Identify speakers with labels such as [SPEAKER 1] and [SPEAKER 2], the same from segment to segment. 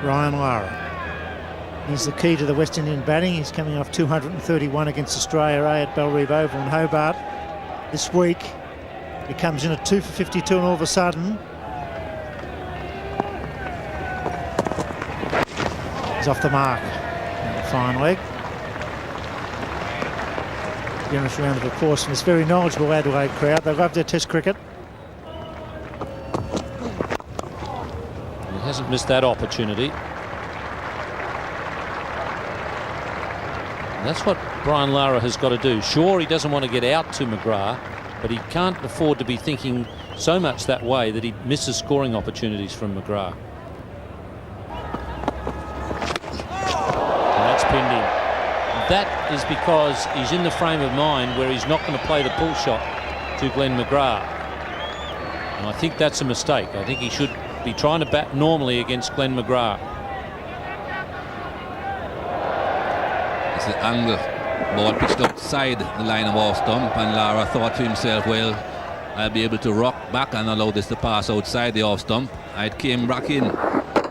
[SPEAKER 1] Ryan Lara. He's the key to the West Indian batting. He's coming off 231 against Australia A at Bellerive Oval in Hobart. This week he comes in at 2 for 52 and all of a sudden he's off the mark. Fine leg. Generous round of applause from this very knowledgeable Adelaide crowd. They love their Test cricket.
[SPEAKER 2] He hasn't missed that opportunity. That's what Brian Lara has got to do. Sure, he doesn't want to get out to McGrath, but he can't afford to be thinking so much that way that he misses scoring opportunities from McGrath. And that's pinned in. That is because he's in the frame of mind where he's not going to play the pull shot to Glenn McGrath. And I think that's a mistake. I think he should be trying to bat normally against Glenn McGrath.
[SPEAKER 3] The angle, ball pitched outside the line of off stump, and Lara thought to himself, well, I'll be able to rock back and allow this to pass outside the off stump. It came back in,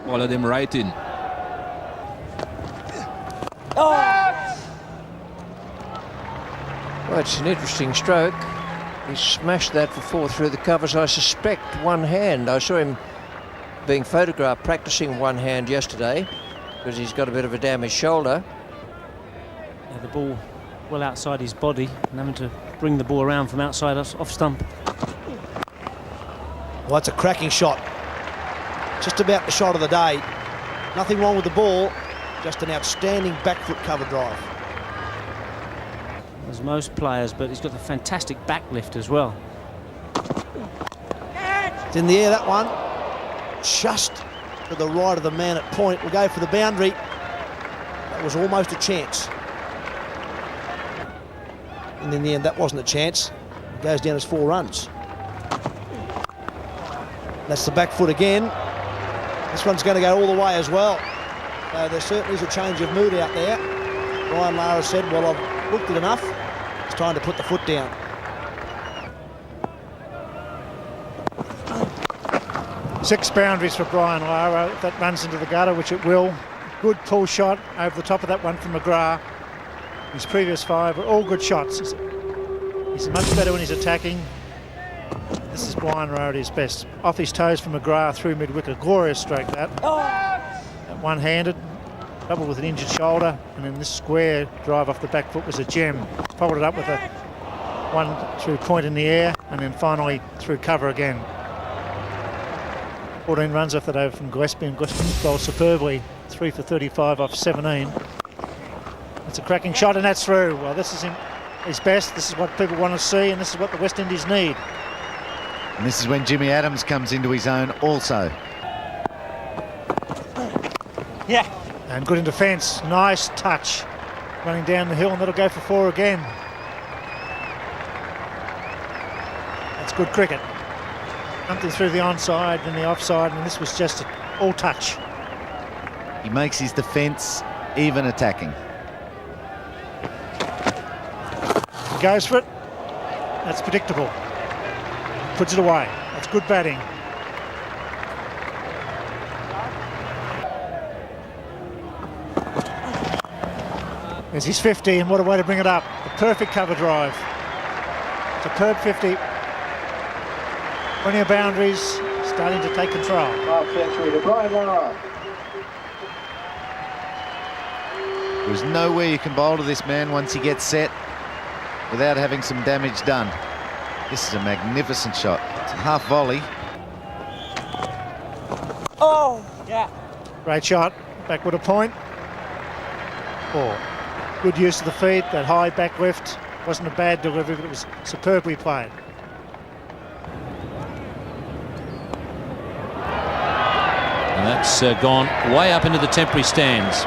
[SPEAKER 3] followed him right in.
[SPEAKER 4] Well, it's an interesting stroke. He smashed that for 4 through the covers. I suspect one hand. I saw him being photographed practicing one hand yesterday because he's got a bit of a damaged shoulder.
[SPEAKER 5] The ball well outside his body and having to bring the ball around from outside us off stump.
[SPEAKER 6] Well, that's a cracking shot. Just about the shot of the day. Nothing wrong with the ball, just an outstanding back foot cover drive.
[SPEAKER 5] As most players, but he's got the fantastic back lift as well.
[SPEAKER 6] It's in the air, that one. Just to the right of the man at point. We'll go for the boundary. That was almost a chance. And in the end, that wasn't a chance. It goes down as 4 runs. That's the back foot again. This one's going to go all the way as well. So there certainly is a change of mood out there. Brian Lara said, well, I've looked at enough. It's time to put the foot down.
[SPEAKER 1] Six boundaries for Brian Lara. If that runs into the gutter, which it will. Good pull shot over the top of that one from McGrath. His previous 5 were all good shots. He's much better when he's attacking. This is Brian Lara at his best. Off his toes from McGrath through mid-wicket. Glorious stroke that. One-handed, double with an injured shoulder, and then this square drive off the back foot was a gem. Followed it up with a one through point in the air, and then finally through cover again. 14 runs off that over from Gillespie, and Gillespie bowled superbly. 3 for 35 off 17. It's a cracking shot, and that's through. Well, this is his best. This is what people want to see, and this is what the West Indies need.
[SPEAKER 7] And this is when Jimmy Adams comes into his own also.
[SPEAKER 1] Yeah. And good in defence. Nice touch. Running down the hill, and that'll go for 4 again. That's good cricket. Something through the onside and the offside, and this was just all touch.
[SPEAKER 7] He makes his defence even attacking.
[SPEAKER 1] Goes for it. That's predictable. Puts it away. That's good batting. There's his 50, and what a way to bring it up. The perfect cover drive. Superb 50. Plenty of boundaries. Starting to take control.
[SPEAKER 8] Half-century to Brian Lara.
[SPEAKER 7] There's nowhere you can bowl to this man once he gets set without having some damage done. This is a magnificent shot. It's a half volley.
[SPEAKER 4] Oh, yeah.
[SPEAKER 1] Great shot. Backward a point. 4. Good use of the feet. That high back lift. Wasn't a bad delivery, but it was superbly played.
[SPEAKER 2] And that's gone way up into the temporary stands.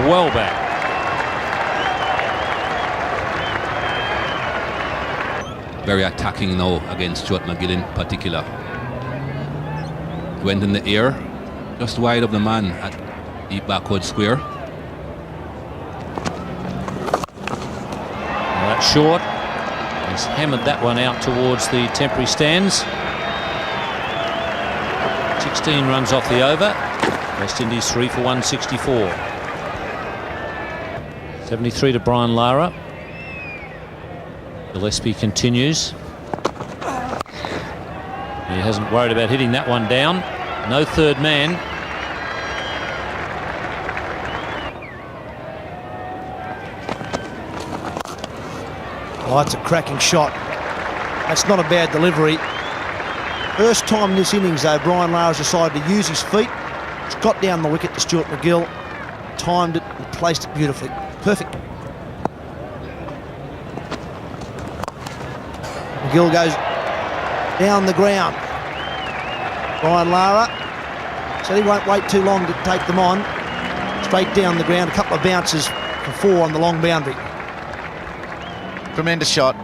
[SPEAKER 2] Well back.
[SPEAKER 3] Very attacking now against Stuart McGill in particular. Went in the air, just wide of the man at deep backward square.
[SPEAKER 2] Well, that's short. He's hammered that one out towards the temporary stands. 16 runs off the over. West Indies 3 for 164. 73 to Brian Lara. Gillespie continues. He hasn't worried about hitting that one down. No third man.
[SPEAKER 6] Oh, that's a cracking shot. That's not a bad delivery. First time in this innings, though, Brian Lara's decided to use his feet. He's got down the wicket to Stuart MacGill, timed it and placed it beautifully. Perfect. MacGill goes down the ground. Brian Lara said he won't wait too long to take them on. Straight down the ground, a couple of bounces for 4 on the long boundary.
[SPEAKER 7] Tremendous shot.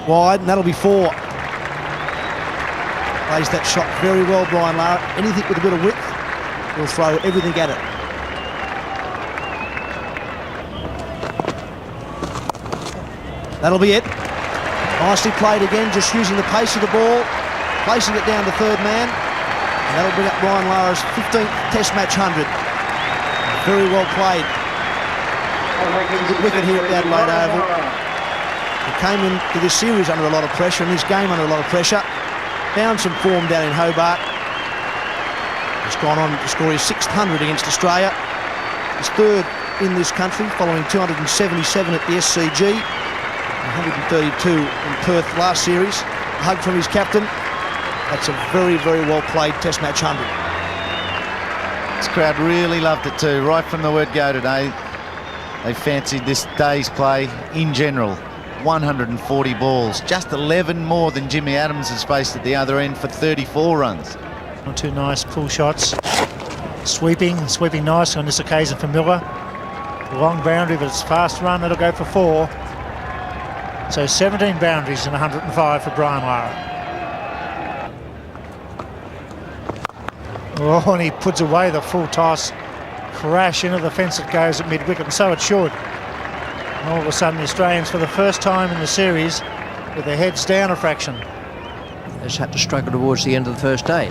[SPEAKER 6] Wide, and that'll be 4. Plays that shot very well, Brian Lara. Anything with a bit of width, he'll throw everything at it. That'll be it. Nicely played again, just using the pace of the ball, placing it down to third man, and that'll bring up Brian Lara's 15th Test match 100. Very well played. Good wicket here at the Adelaide Oval. He came into this series under a lot of pressure, and this game under a lot of pressure. Found some form down in Hobart. He's gone on to score his 600 against Australia. He's third in this country, following 277 at the SCG, 132 in Perth last series. A hug from his captain. That's a very, very well played Test match 100.
[SPEAKER 7] This crowd really loved it too, right from the word go today. They fancied this day's play in general. 140 balls, just 11 more than Jimmy Adams has faced at the other end for 34 runs.
[SPEAKER 1] Two nice pull shots. Sweeping nice on this occasion for Miller. Long boundary, but it's fast run, it'll go for 4. So 17 boundaries and 105 for Brian Lara. Oh, and he puts away the full toss. Crash into the fence it goes at mid-wicket, and so it should. And all of a sudden the Australians, for the first time in the series, with their heads down a fraction.
[SPEAKER 4] Just had to struggle towards the end of the first day.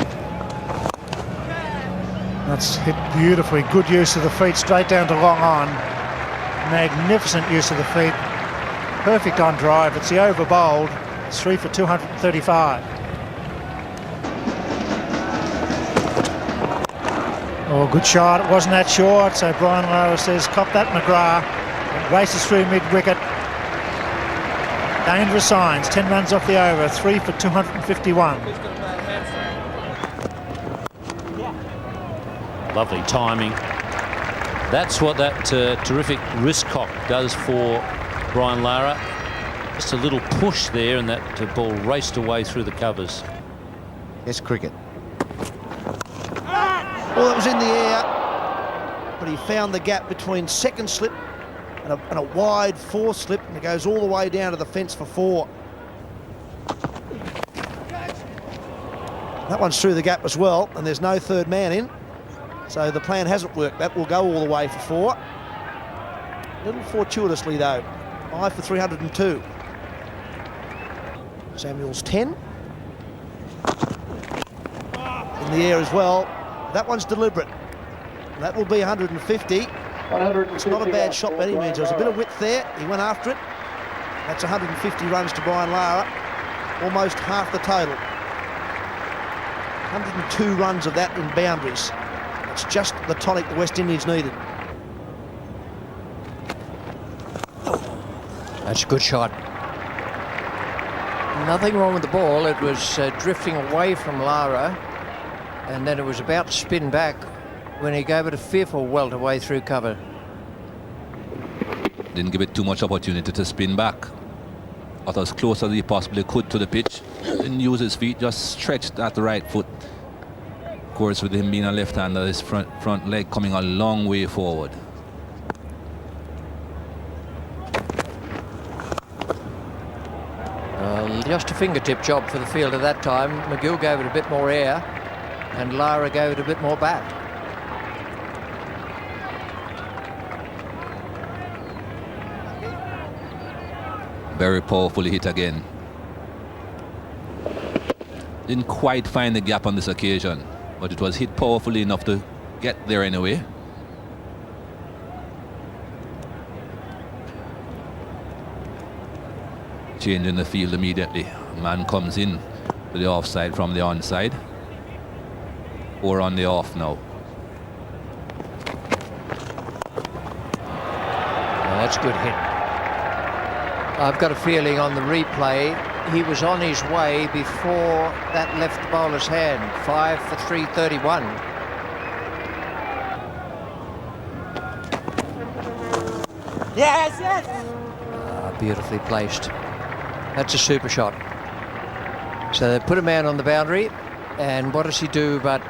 [SPEAKER 1] That's hit beautifully. Good use of the feet, straight down to long on. Magnificent use of the feet. Perfect on drive. It's the over bowled. It's 3 for 235. Oh, good shot. It wasn't that short. So Brian Lara says, cop that, McGrath. It races through mid-wicket. Dangerous signs. 10 runs off the over. 3 for 251.
[SPEAKER 2] Lovely timing. That's what that terrific wrist cock does for Brian Lara. Just a little push there, and that ball raced away through the covers.
[SPEAKER 7] Yes, cricket.
[SPEAKER 6] Well, it was in the air, but he found the gap between second slip and a wide fourth slip, and it goes all the way down to the fence for 4. That one's through the gap as well, and there's no third man in. So the plan hasn't worked. That will go all the way for 4. A little fortuitously though. 5 for 302. Samuel's 10. In the air as well. That one's deliberate. And that will be 150. It's not a bad shot by any means. There was a bit of width there. He went after it. That's 150 runs to Brian Lara. Almost half the total. 102 runs of that in boundaries. It's just the tonic the West Indies needed.
[SPEAKER 4] That's a good shot. Nothing wrong with the ball. It was drifting away from Lara, and then it was about to spin back when he gave it a fearful welt away through cover.
[SPEAKER 3] Didn't give it too much opportunity to spin back. Got as close as he possibly could to the pitch. Didn't use his feet, just stretched at the right foot. Of course, with him being a left-hander, his front leg coming a long way forward.
[SPEAKER 4] Just a fingertip job for the field at that time. MacGill gave it a bit more air, and Lara gave it a bit more bat.
[SPEAKER 3] Very powerfully hit again. Didn't quite find the gap on this occasion, but it was hit powerfully enough to get there anyway. Change in the field immediately. Man comes in to the offside from the onside. 4 on the off now.
[SPEAKER 4] Oh, that's a good hit. I've got a feeling on the replay he was on his way before that left the bowler's hand. 5 for 331.
[SPEAKER 9] Yes, yes.
[SPEAKER 4] Beautifully placed. That's a super shot. So they put a man on the boundary, and what does he do but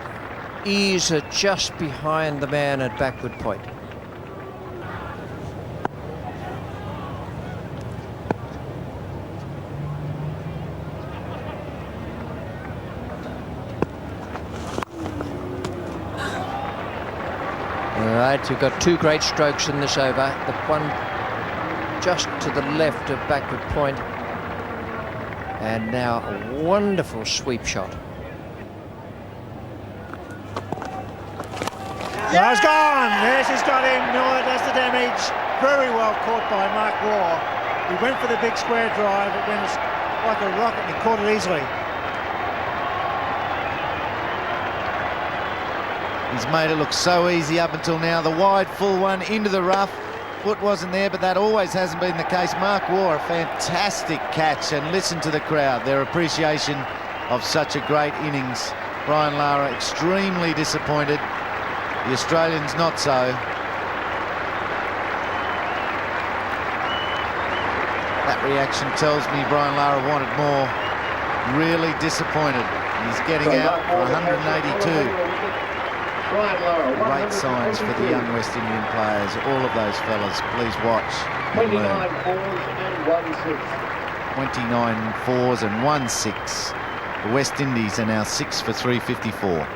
[SPEAKER 4] ease it just behind the man at backward point. All right, you've got 2 great strokes in this over. The one just to the left of backward point, and now a wonderful sweep shot.
[SPEAKER 1] Yeah. He's gone. Yes, he's got him. Miller does the damage. Very well caught by Mark Waugh. He went for the big square drive. It went like a rocket. He caught it easily.
[SPEAKER 7] He's made it look so easy up until now. The wide full one into the rough. Foot wasn't there, but that always hasn't been the case. Mark Waugh, a fantastic catch, and listen to the crowd, their appreciation of such a great innings. Brian Lara extremely disappointed. The Australians not so. That reaction tells me Brian Lara wanted more. Really disappointed. He's getting out for 182. Great signs for the young West Indian players. All of those fellas, please watch and learn. 29 fours and 1 6. The West Indies are now 6 for 354.